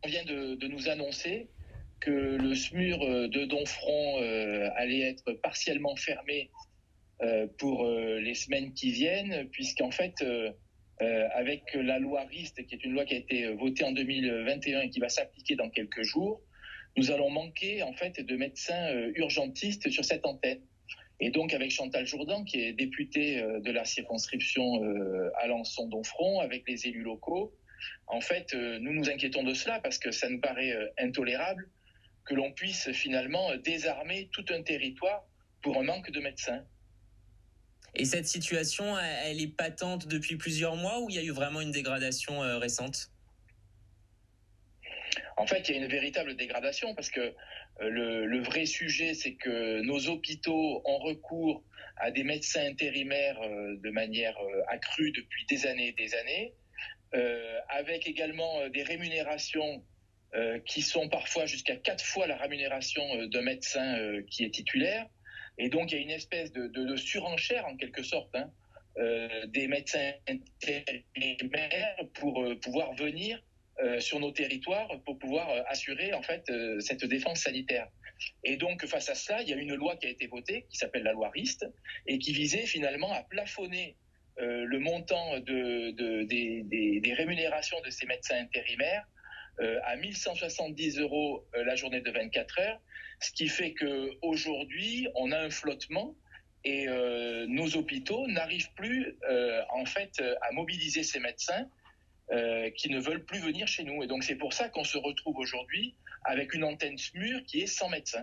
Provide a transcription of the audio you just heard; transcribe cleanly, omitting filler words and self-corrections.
vient de nous annoncer que le SMUR de Domfront allait être partiellement fermé pour les semaines qui viennent, puisqu'en fait, avec la loi RIST, qui est une loi qui a été votée en 2021 et qui va s'appliquer dans quelques jours, nous allons manquer en fait de médecins urgentistes sur cette antenne. Et donc avec Chantal Jourdan, qui est députée de la circonscription Alençon-Domfront, avec les élus locaux, en fait, nous nous inquiétons de cela parce que ça nous paraît intolérable que l'on puisse finalement désarmer tout un territoire pour un manque de médecins. Et cette situation, elle est patente depuis plusieurs mois ou il y a eu vraiment une dégradation récente ? En fait, il y a une véritable dégradation parce que le vrai sujet, c'est que nos hôpitaux ont recours à des médecins intérimaires de manière accrue depuis des années et des années, avec également des rémunérations qui sont parfois jusqu'à 4 fois la rémunération d'un médecin qui est titulaire. Et donc, il y a une espèce de surenchère, en quelque sorte, des médecins intérimaires pour pouvoir venir sur nos territoires pour pouvoir assurer en fait cette défense sanitaire. Et donc face à cela, il y a une loi qui a été votée qui s'appelle la loi RIST et qui visait finalement à plafonner le montant des rémunérations de ces médecins intérimaires à 1170 € la journée de 24 heures, ce qui fait qu'aujourd'hui, on a un flottement et nos hôpitaux n'arrivent plus en fait à mobiliser ces médecins qui ne veulent plus venir chez nous. Et donc c'est pour ça qu'on se retrouve aujourd'hui avec une antenne SMUR qui est sans médecin.